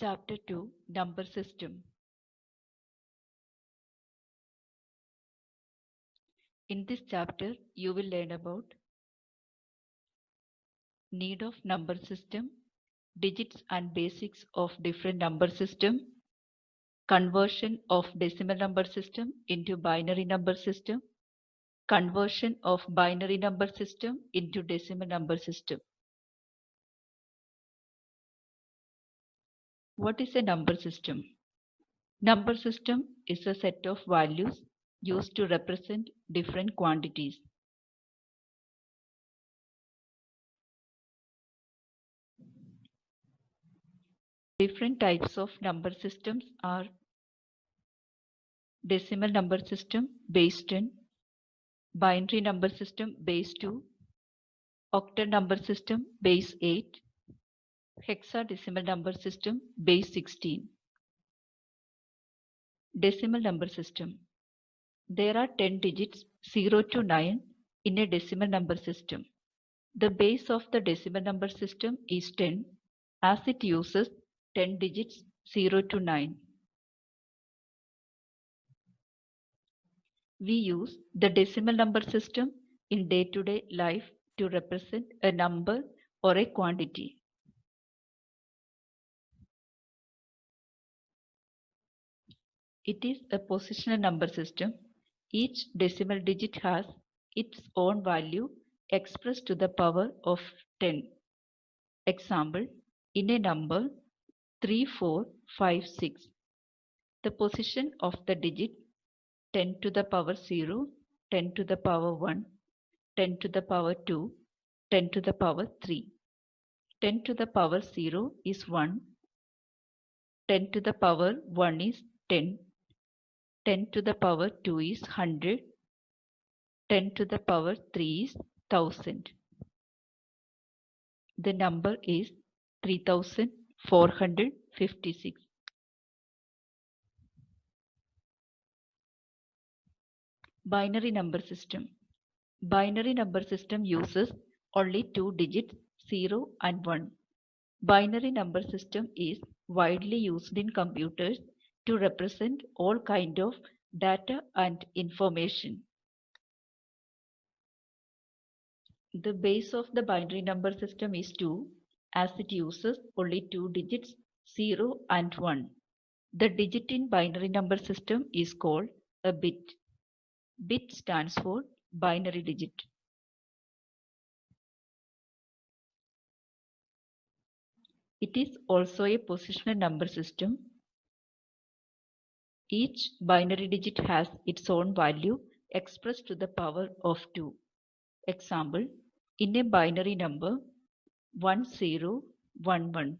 Chapter 2 Number System. In this chapter, you will learn about need of number system, digits and basics of different number system, conversion of decimal number system into binary number system, conversion of binary number system into decimal number system. What is a number system? Number system is a set of values used to represent different quantities. Different types of number systems are decimal number system base 10, binary number system base 2, octal number system base 8, hexadecimal number system base 16. Decimal number system. There are 10 digits 0 to 9 in a decimal number system. The base of the decimal number system is 10 as it uses 10 digits 0 to 9. We use the decimal number system in day-to-day life to represent a number or a quantity. It is a positional number system. Each decimal digit has its own value expressed to the power of 10. Example, in a number 3, 4, 5, 6, the position of the digit 10 to the power 0, 10 to the power 1, 10 to the power 2, 10 to the power 3. 10 to the power 0 is 1, 10 to the power 1 is 10, 10 to the power 2 is 100, 10 to the power 3 is 1000. The number is 3456. Binary number system. Binary number system uses only two digits 0 and 1. Binary number system is widely used in computers to represent all kind of data and information. The base of the binary number system is 2 as it uses only two digits 0 and 1. The digit in binary number system is called a bit. Bit stands for binary digit. It is also a positional number system. Each binary digit has its own value expressed to the power of 2. Example, in a binary number 1011,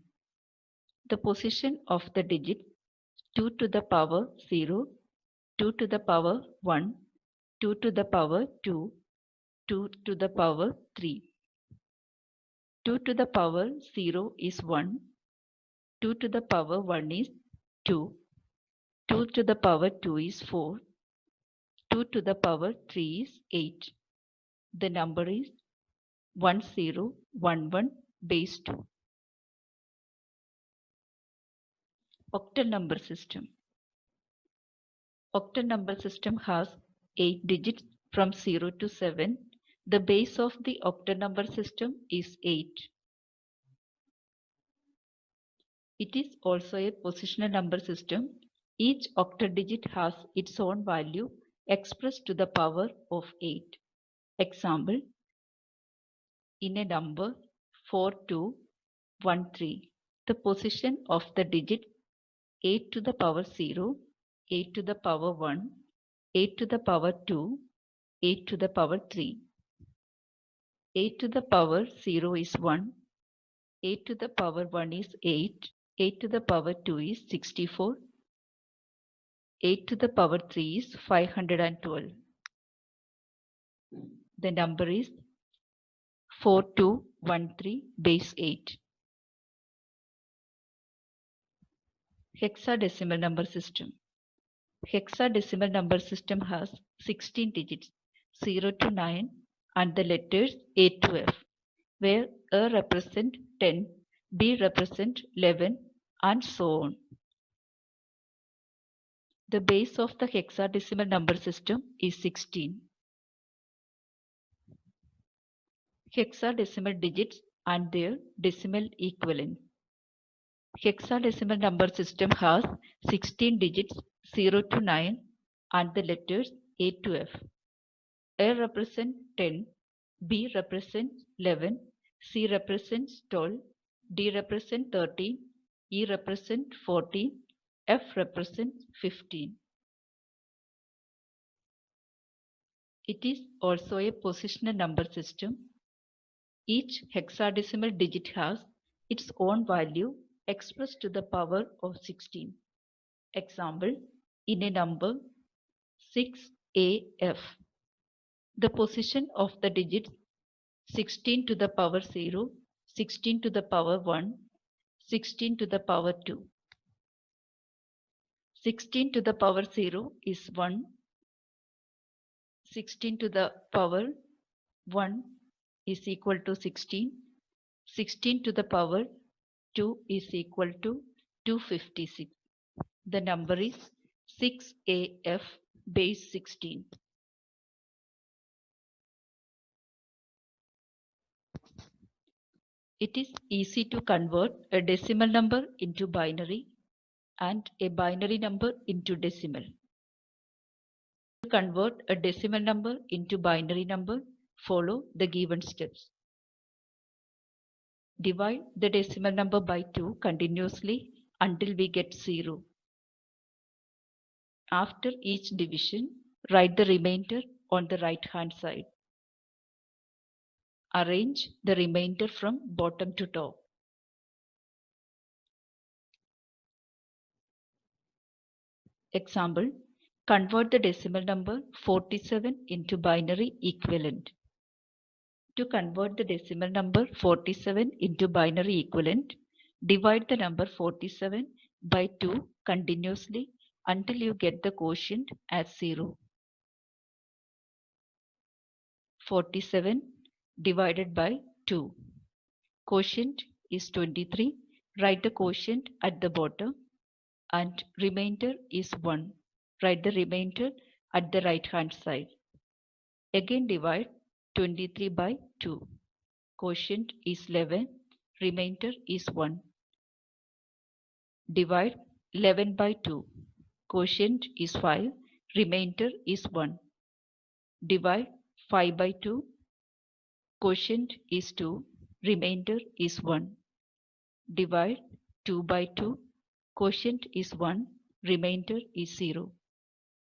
the position of the digit 2 to the power 0, 2 to the power 1, 2 to the power 2, 2 to the power 3. 2 to the power 0 is 1, 2 to the power 1 is 2, 2 to the power 2 is 4, 2 to the power 3 is 8. The number is 1011 base 2. Octal number system. Octal number system has 8 digits from 0 to 7. The base of the octal number system is 8. It is also a positional number system. Each octal digit has its own value expressed to the power of 8. Example, in a number 4213, the position of the digit 8 to the power 0, 8 to the power 1, 8 to the power 2, 8 to the power 3. 8 to the power 0 is 1, 8 to the power 1 is 8, 8 to the power 2 is 64, 8 to the power 3 is 512. The number is 4213 base 8. Hexadecimal number system. Hexadecimal number system has 16 digits 0 to 9 and the letters A to F, where A represent 10, B represent 11 and so on. The base of the hexadecimal number system is 16. Hexadecimal digits and their decimal equivalent. Hexadecimal number system has 16 digits 0 to 9 and the letters A to F. A represents 10, B represents 11, C represents 12, D represents 13, E represents 14, F represents 15. It is also a positional number system. Each hexadecimal digit has its own value expressed to the power of 16. Example, in a number 6AF, the position of the digits 16 to the power 0, 16 to the power 1, 16 to the power 2. 16 to the power 0 is 1. 16 to the power 1 is equal to 16. 16 to the power 2 is equal to 256. The number is 6AF base 16. It is easy to convert a decimal number into binary and a binary number into decimal. To convert a decimal number into binary number, follow the given steps. Divide the decimal number by 2 continuously until we get 0. After each division, write the remainder on the right hand side. Arrange the remainder from bottom to top. Example, convert the decimal number 47 into binary equivalent. To convert the decimal number 47 into binary equivalent, divide the number 47 by 2 continuously until you get the quotient as 0. 47 divided by 2. Quotient is 23. Write the quotient at the bottom and remainder is 1. Write the remainder at the right hand side. Again divide 23 by 2. Quotient is 11. Remainder is 1. Divide 11 by 2. Quotient is 5. Remainder is 1. Divide 5 by 2. Quotient is 2. Remainder is 1. Divide 2 by 2. Quotient is 1. Remainder is 0.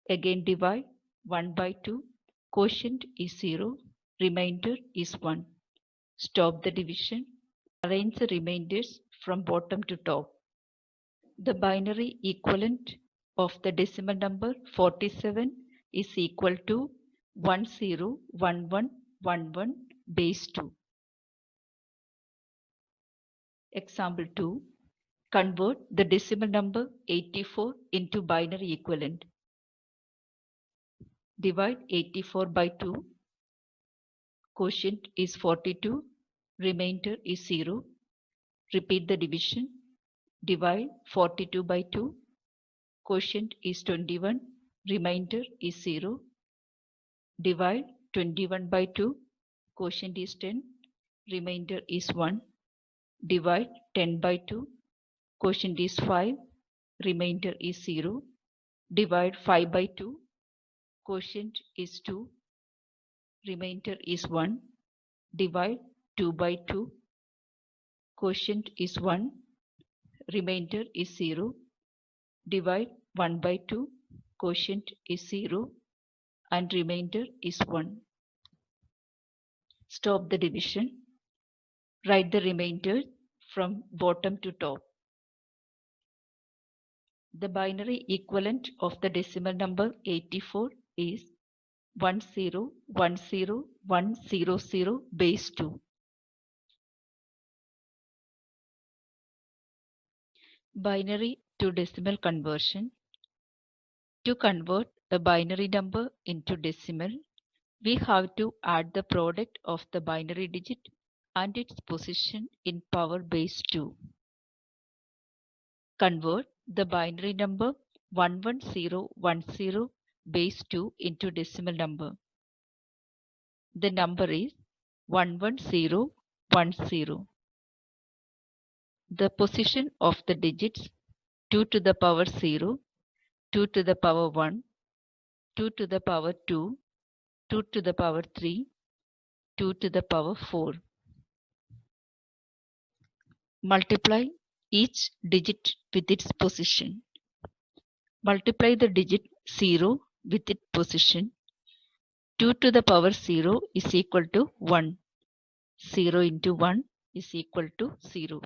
Again divide 1 by 2. Quotient is 0. Remainder is 1. Stop the division. Arrange the remainders from bottom to top. The binary equivalent of the decimal number 47 is equal to 101111 base 2. Example 2. Convert the decimal number 84 into binary equivalent. Divide 84 by 2. Quotient is 42. Remainder is 0. Repeat the division. Divide 42 by 2. Quotient is 21. Remainder is 0. Divide 21 by 2. Quotient is 10. Remainder is 1. Divide 10 by 2. Quotient is 5. Remainder is 0. Divide 5 by 2. Quotient is 2. Remainder is 1. Divide 2 by 2. Quotient is 1. Remainder is 0. Divide 1 by 2. Quotient is 0. And remainder is 1. Stop the division. Write the remainder from bottom to top. The binary equivalent of the decimal number 84 is 1010100 base 2. Binary to decimal conversion. To convert a binary number into decimal, we have to add the product of the binary digit and its position in power base 2. Convert the binary number 11010 base 2 into decimal number. The number is 11010. The position of the digits 2 to the power 0, 2 to the power 1, 2 to the power 2, 2 to the power 3, 2 to the power 4. Multiply each digit with its position. Multiply the digit 0 with its position. 2 to the power 0 is equal to 1. 0 into 1 is equal to 0.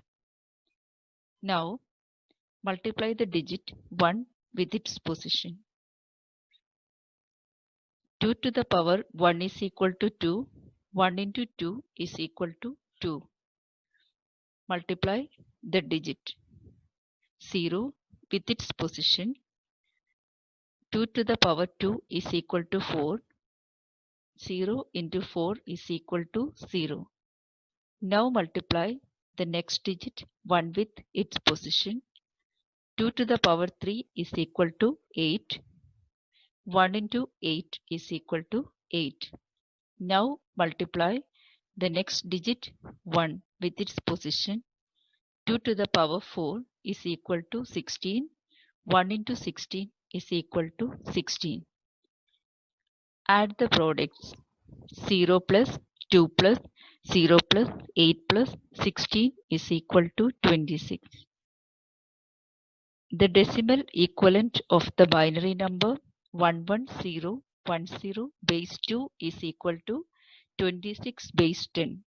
Now multiply the digit 1 with its position. 2 to the power 1 is equal to 2. 1 into 2 is equal to 2. Multiply the digit 0 with its position. 2 to the power 2 is equal to 4. 0 into 4 is equal to 0. Now multiply the next digit 1 with its position. 2 to the power 3 is equal to 8. 1 into 8 is equal to 8. Now multiply the next digit 1 with its position. 2 to the power 4 is equal to 16. 1 into 16 is equal to 16. Add the products 0 plus 2 plus 0 plus 8 plus 16 is equal to 26. The decimal equivalent of the binary number 11010 base 2 is equal to 26 base 10.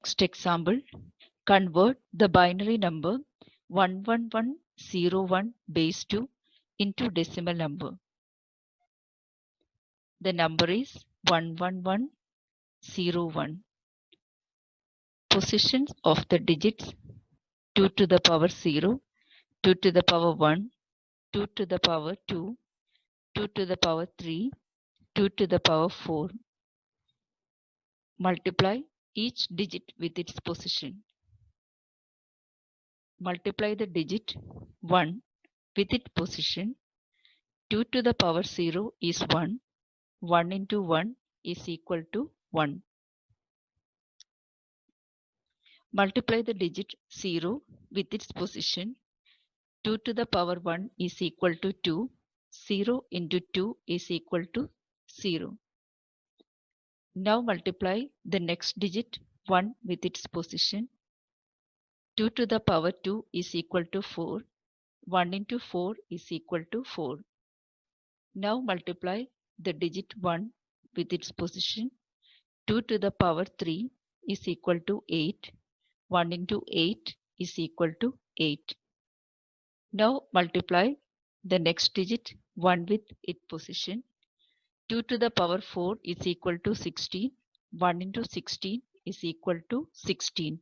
Next example, convert the binary number 11101 base 2 into decimal number. The number is 11101. Positions of the digits 2 to the power 0, 2 to the power 1, 2 to the power 2, 2 to the power 3, 2 to the power 4. Multiply each digit with its position. Multiply the digit 1 with its position. 2 to the power 0 is 1. 1 into 1 is equal to 1. Multiply the digit 0 with its position. 2 to the power 1 is equal to 2. 0 into 2 is equal to 0. Now multiply the next digit 1 with its position. 2 to the power 2 is equal to 4. 1 into 4 is equal to 4. Now multiply the digit 1 with its position. 2 to the power 3 is equal to 8. 1 into 8 is equal to 8. Now multiply the next digit 1 with its position. 2 to the power 4 is equal to 16. 1 into 16 is equal to 16.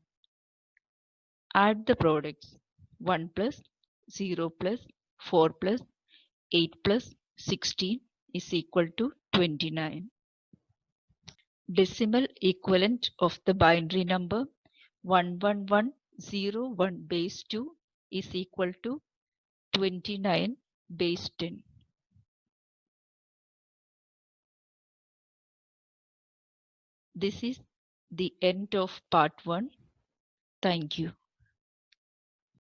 Add the products 1 plus 0 plus 4 plus 8 plus 16 is equal to 29. Decimal equivalent of the binary number 11101 base 2 is equal to 29 base 10. This is the end of part 1. Thank you.